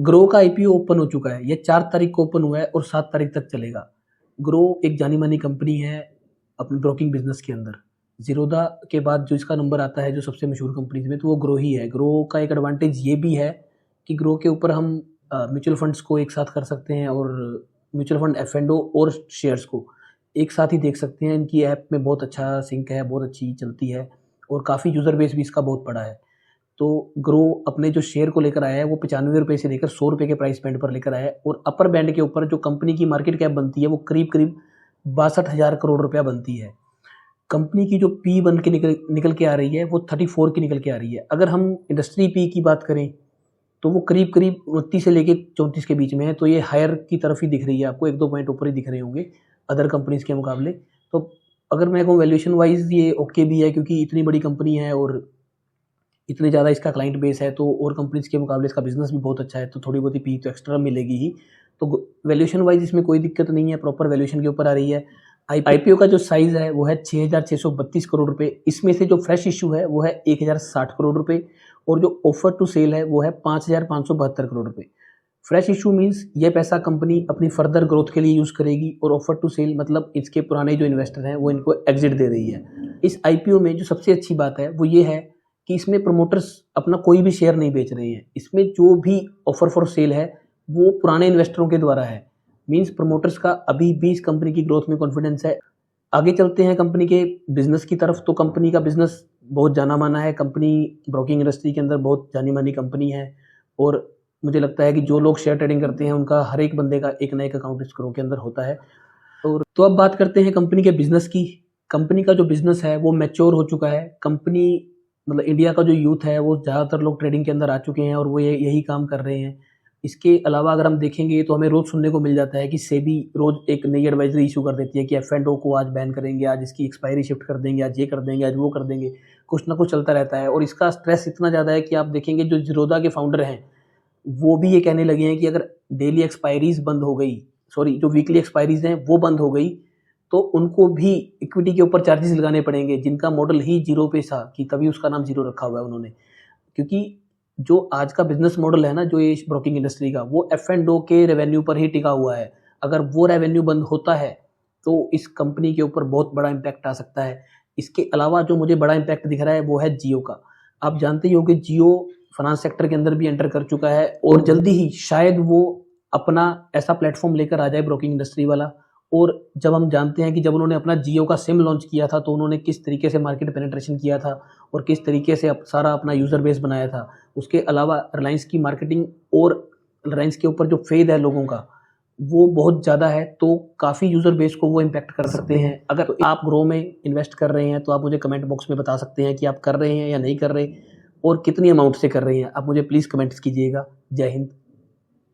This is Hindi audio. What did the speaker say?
ग्रो का आईपीओ ओपन हो चुका है। ये 4 तारीख को ओपन हुआ है और 7 तारीख तक चलेगा। ग्रो एक जानी मानी कंपनी है अपने ब्रोकिंग बिजनेस के अंदर। जीरोधा के बाद जो इसका नंबर आता है जो सबसे मशहूर कंपनीज में, तो वो ग्रो ही है। ग्रो का एक एडवांटेज ये भी है कि ग्रो के ऊपर हम म्यूचुअल फंड्स को एक साथ कर सकते हैं और म्यूचुअल फंड एफ&ओ और शेयर्स को एक साथ ही देख सकते हैं। इनकी ऐप में बहुत अच्छा सिंक है, बहुत अच्छी चलती है और काफ़ी यूज़र बेस भी इसका बहुत बड़ा है। तो ग्रो अपने जो शेयर को लेकर आया है वो 95 रुपये से लेकर 100 रुपये के प्राइस बैंड पर लेकर आया है और अपर बैंड के ऊपर जो कंपनी की मार्केट कैप बनती है वो करीब करीब 62,000 करोड़ रुपया बनती है। कंपनी की जो पी बन के निकल के आ रही है वो 34 की निकल के आ रही है। अगर हम इंडस्ट्री पी की बात करें तो वो करीब करीब 29 से लेकर 34 के बीच में है। तो ये हायर की तरफ ही दिख रही है आपको, 1-2 पॉइंट ऊपर ही दिख रहे होंगे अदर कंपनीज के मुकाबले। तो अगर मैं कहूँ वैल्यूएशन वाइज ये ओके भी है, क्योंकि इतनी बड़ी कंपनी है और इतने ज़्यादा इसका क्लाइंट बेस है, तो और कंपनीज के मुकाबले इसका बिजनेस भी बहुत अच्छा है, तो थोड़ी बहुत ही पी तो एक्स्ट्रा मिलेगी ही। तो वैल्यूएशन वाइज इसमें कोई दिक्कत नहीं है, प्रॉपर वैल्यूएशन के ऊपर आ रही है। आईपीओ का जो साइज़ है वो है 6,632 करोड़ रुपए। इसमें से जो फ्रेश इशू है वो है 1,060 करोड़ रुपए और जो ऑफर टू सेल है वो है 5,572 करोड़ रुपए। फ्रेश इशू मीन्स ये पैसा कंपनी अपनी फर्दर ग्रोथ के लिए यूज़ करेगी और ऑफर टू सेल मतलब इसके पुराने जो इन्वेस्टर हैं वो इनको एग्जिट दे रही है। इस आईपीओ में जो सबसे अच्छी बात है वो ये है कि इसमें प्रमोटर्स अपना कोई भी शेयर नहीं बेच रहे हैं। इसमें जो भी ऑफर फॉर सेल है वो पुराने इन्वेस्टरों के द्वारा है। मींस प्रमोटर्स का अभी भी इस कंपनी की ग्रोथ में कॉन्फिडेंस है। आगे चलते हैं कंपनी के बिजनेस की तरफ। तो कंपनी का बिजनेस बहुत जाना माना है। कंपनी ब्रोकिंग इंडस्ट्री के अंदर बहुत जानी मानी कंपनी है और मुझे लगता है कि जो लोग शेयर ट्रेडिंग करते हैं उनका हर एक बंदे का एक ना एक अकाउंट इस ग्रो के अंदर होता है। और तो अब बात करते हैं कंपनी के बिजनेस की। कंपनी का जो बिजनेस है वो मैच्योर हो चुका है। कंपनी मतलब इंडिया का जो यूथ है वो ज़्यादातर लोग ट्रेडिंग के अंदर आ चुके हैं और वो यही काम कर रहे हैं। इसके अलावा अगर हम देखेंगे तो हमें रोज़ सुनने को मिल जाता है कि सेबी रोज़ एक नई एडवाइजरी इशू कर देती है कि एफ&ओ को आज बैन करेंगे, आज इसकी एक्सपायरी शिफ्ट कर देंगे, आज ये कर देंगे, आज वो कर देंगे। कुछ ना कुछ चलता रहता है और इसका स्ट्रेस इतना ज़्यादा है कि आप देखेंगे जो जीरोधा के फाउंडर हैं वो भी ये कहने लगे हैं कि अगर डेली एक्सपायरीज बंद हो गई, सॉरी जो वीकली एक्सपायरीज हैं वो बंद हो गई, तो उनको भी इक्विटी के ऊपर चार्जेस लगाने पड़ेंगे, जिनका मॉडल ही जीरो पे था कि तभी उसका नाम जीरो रखा हुआ है उन्होंने। क्योंकि जो आज का बिजनेस मॉडल है ना जो ये ब्रोकिंग इंडस्ट्री का, वो एफ&ओ के रेवेन्यू पर ही टिका हुआ है। अगर वो रेवेन्यू बंद होता है तो इस कंपनी के ऊपर बहुत बड़ा इम्पैक्ट आ सकता है। इसके अलावा जो मुझे बड़ा इम्पैक्ट दिख रहा है वो है जियो का। आप जानते ही हो कि जियो फाइनेंस सेक्टर के अंदर भी एंटर कर चुका है और जल्दी ही शायद वो अपना ऐसा प्लेटफॉर्म लेकर आ जाए ब्रोकिंग इंडस्ट्री वाला। और जब हम जानते हैं कि जब उन्होंने अपना जियो का सिम लॉन्च किया था तो उन्होंने किस तरीके से मार्केट पेनिट्रेशन किया था और किस तरीके से सारा अपना यूज़र बेस बनाया था। उसके अलावा रिलायंस की मार्केटिंग और रिलायंस के ऊपर जो फेद है लोगों का वो बहुत ज़्यादा है, तो काफ़ी यूज़र बेस को वो इम्पैक्ट कर सकते हैं। अगर तो आप ग्रो में इन्वेस्ट कर रहे हैं तो आप मुझे कमेंट बॉक्स में बता सकते हैं कि आप कर रहे हैं या नहीं कर रहे और कितनी अमाउंट से कर रहे हैं। आप मुझे प्लीज़ कमेंट्स कीजिएगा। जय हिंद।